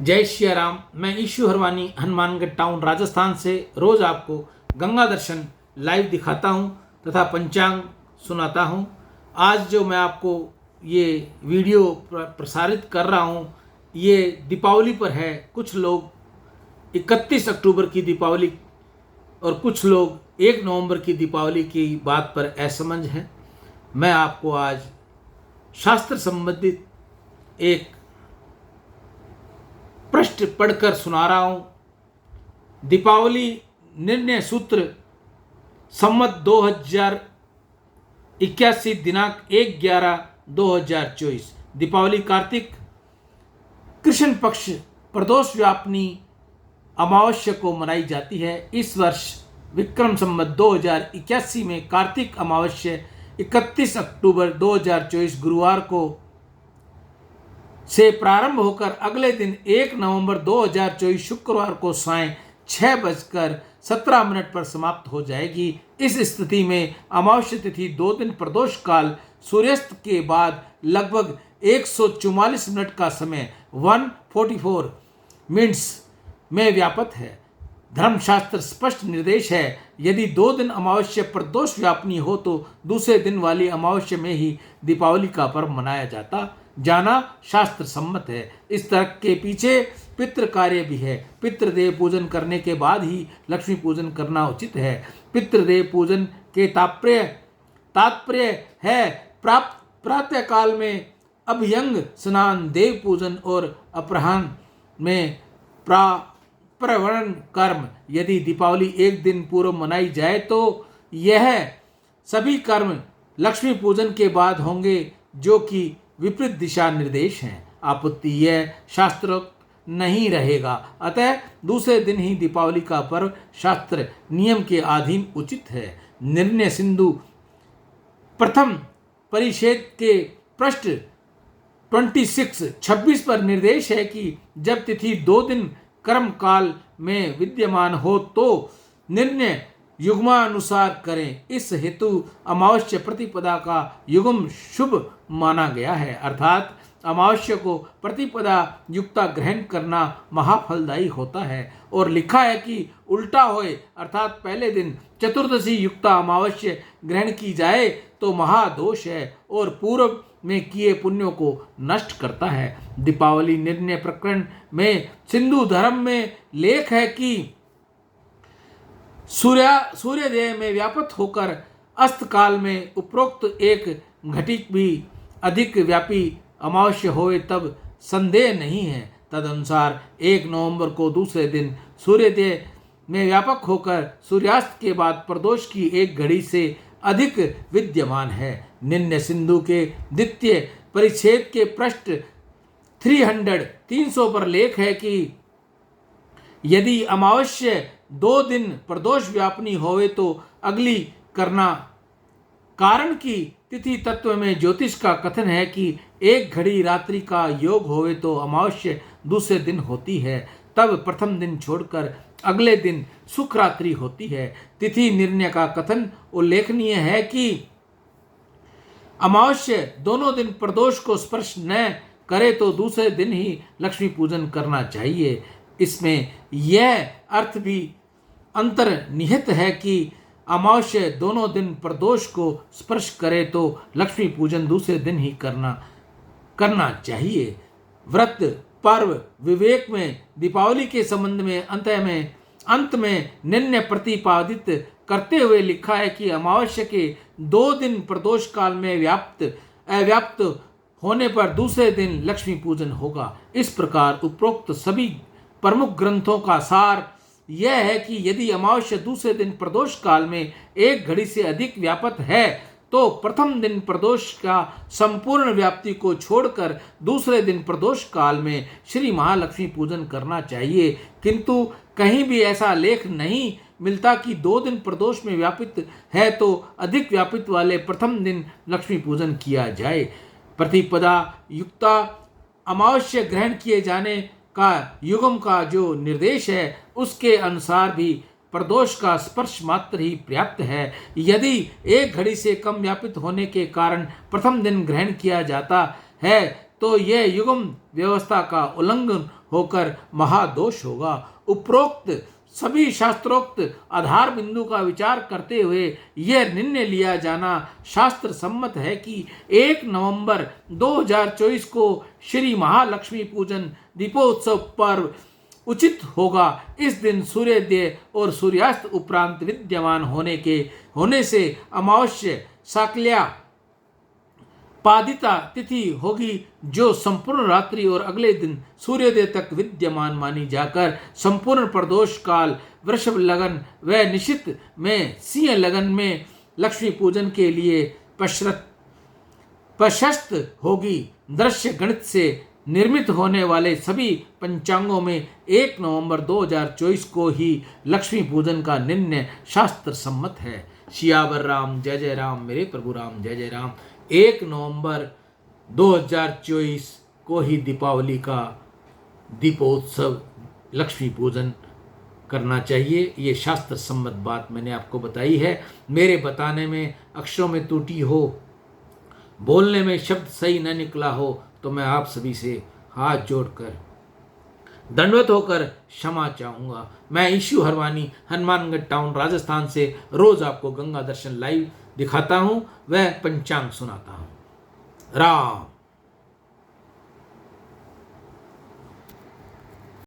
जय श्री राम। मैं issue Harwani Hanumangarh town Rajasthan से रोज़ आपको गंगा दर्शन लाइव दिखाता हूं तथा पंचांग सुनाता हूं। आज जो मैं आपको ये वीडियो प्रसारित कर रहा हूं ये दीपावली पर है। कुछ लोग 31 अक्टूबर की दीपावली और कुछ लोग 1 नवंबर की दीपावली की बात पर असमंज हैं। मैं आपको आज शास्त्र संबंधित एक पृष्ठ पढ़कर सुना रहा हूं। दीपावली निर्णय सूत्र संवत 2081 दिनांक 1/11/2024। दीपावली कार्तिक कृष्ण पक्ष प्रदोष व्यापनी अमावस्या को मनाई जाती है। इस वर्ष विक्रम संवत 2081 में कार्तिक अमावस्या 31 अक्टूबर 2024 गुरुवार को से प्रारंभ होकर अगले दिन 1 नवंबर 2024 शुक्रवार को सायं 6:17 पर समाप्त हो जाएगी। इस स्थिति में अमावस्या तिथि 2 दिन प्रदोष काल सूर्यास्त के बाद लगभग 144 मिनट का समय 144 मिनट्स में व्यापत है। धर्मशास्त्र स्पष्ट निर्देश है, यदि 2 दिन अमावस्या प्रदोष व्यापनी हो तो दूसरे दिन वाली अमावस्या में ही दीपावली का पर्व मनाया जाना शास्त्र सम्मत है। इस तर्क के पीछे पितृ कार्य भी है। पितृदेव पूजन करने के बाद ही लक्ष्मी पूजन करना उचित है। पितृदेव पूजन के तात्पर्य है प्रातः काल में अभ्यंग स्नान, देव पूजन और अपराह्न में प्रवरण कर्म। यदि दीपावली 1 दिन पूर्व मनाई जाए तो यह सभी कर्म लक्ष्मी पूजन के बाद होंगे, जो कि विपरीत दिशा निर्देश हैं। आपत्ति यह शास्त्रोक्त नहीं रहेगा। अतः दूसरे दिन ही दीपावली का पर्व शास्त्र नियम के अधीन उचित है। निर्णय सिंधु प्रथम परिच्छेद के पृष्ठ 26 पर निर्देश है कि जब तिथि 2 दिन कर्म काल में विद्यमान हो तो निर्णय युग्मानुसार करें। इस हेतु अमावस्या प्रतिपदा का युग्म शुभ माना गया है, अर्थात अमावस्या को प्रतिपदा युक्ता ग्रहण करना महाफलदायी होता है। और लिखा है कि उल्टा होए अर्थात पहले दिन चतुर्दशी युक्ता अमावस्या ग्रहण की जाए तो महादोष है और पूर्व में किए पुण्यों को नष्ट करता है। दीपावली निर्णय प्रकरण में सिंधु धर्म में लेख है कि सूर्योदय में व्यापत होकर अस्त काल में उपरोक्त एक घटिक भी अधिक व्यापी अमावस्या होए तब संदेह नहीं है। तदनुसार 1 नवंबर को दूसरे दिन सूर्योदय में व्यापक होकर सूर्यास्त के बाद प्रदोष की 1 घड़ी से अधिक विद्यमान है। निर्णय सिंधु के द्वितीय परिच्छेद के पृष्ठ 300 पर लेख है कि यदि अमावस्या 2 दिन प्रदोष व्यापनी होवे तो अगली करना। कारण की तिथि तत्व में ज्योतिष का कथन है कि 1 घड़ी रात्रि का योग होवे तो अमावस्या दूसरे दिन होती है, तब प्रथम दिन छोड़कर अगले दिन सुख रात्रि होती है। तिथि निर्णय का कथन उल्लेखनीय है कि अमावस्या दोनों दिन प्रदोष को स्पर्श न करे तो दूसरे दिन ही लक्ष्मी पूजन करना चाहिए। इसमें यह अर्थ भी अंतर्निहित है कि अमावस्या दोनों दिन प्रदोष को स्पर्श करे तो लक्ष्मी पूजन दूसरे दिन ही करना चाहिए। व्रत पर्व विवेक में दीपावली के संबंध में अंत में निर्णय प्रतिपादित करते हुए लिखा है कि अमावस्या के 2 दिन प्रदोष काल में अव्याप्त होने पर दूसरे दिन लक्ष्मी पूजन होगा। इस प्रकार उपरोक्त सभी प्रमुख ग्रंथों का सार यह है कि यदि अमावस्या दूसरे दिन प्रदोष काल में 1 घड़ी से अधिक व्यापत है तो प्रथम दिन प्रदोष का संपूर्ण व्याप्ति को छोड़कर दूसरे दिन प्रदोष काल में श्री महालक्ष्मी पूजन करना चाहिए। किंतु कहीं भी ऐसा लेख नहीं मिलता कि 2 दिन प्रदोष में व्यापित है तो अधिक व्यापित वाले प्रथम दिन लक्ष्मी पूजन किया जाए। प्रतिपदा युक्ता अमावस्या ग्रहण किए जाने का युग्म का जो निर्देश है उसके अनुसार भी प्रदोष का स्पर्श मात्र ही पर्याप्त है। यदि 1 घड़ी से कम व्यापित होने के कारण प्रथम दिन ग्रहण किया जाता है तो यह युग्म व्यवस्था का उल्लंघन होकर महादोष होगा। उपरोक्त सभी शास्त्रोक्त आधार बिंदु का विचार करते हुए यह निर्णय लिया जाना शास्त्र सम्मत है कि 1 नवंबर 2024 को श्री महालक्ष्मी पूजन दीपोत्सव पर्व उचित होगा। इस दिन सूर्योदय और सूर्यास्त उपरांत विद्यमान होने से अमावस्या शाक्ल्या पादिता तिथि होगी, जो संपूर्ण रात्रि और अगले दिन सूर्योदय तक विद्यमान मानी जाकर संपूर्ण प्रदोष काल वृषभ लगन व निशित में सिंह लगन में लक्ष्मी पूजन के लिए प्रशस्त होगी। दृश्य गणित से निर्मित होने वाले सभी पंचांगों में 1 नवंबर 2024 को ही लक्ष्मी पूजन का निर्णय शास्त्र सम्मत है। सियावर राम, जय जय राम, मेरे प्रभु राम, जय जय राम। 1 नवंबर 2024 को ही दीपावली का दीपोत्सव लक्ष्मी पूजन करना चाहिए। ये शास्त्र सम्मत बात मैंने आपको बताई है। मेरे बताने में अक्षरों में त्रुटि हो, बोलने में शब्द सही न निकला हो, तो मैं आप सभी से हाथ जोड़कर दंडवत होकर क्षमा चाहूँगा। मैं ईशु हरवानी, हनुमानगढ़ टाउन, राजस्थान से रोज आपको गंगा दर्शन लाइव दिखाता हूँ, वह पंचांग सुनाता हूँ। राम।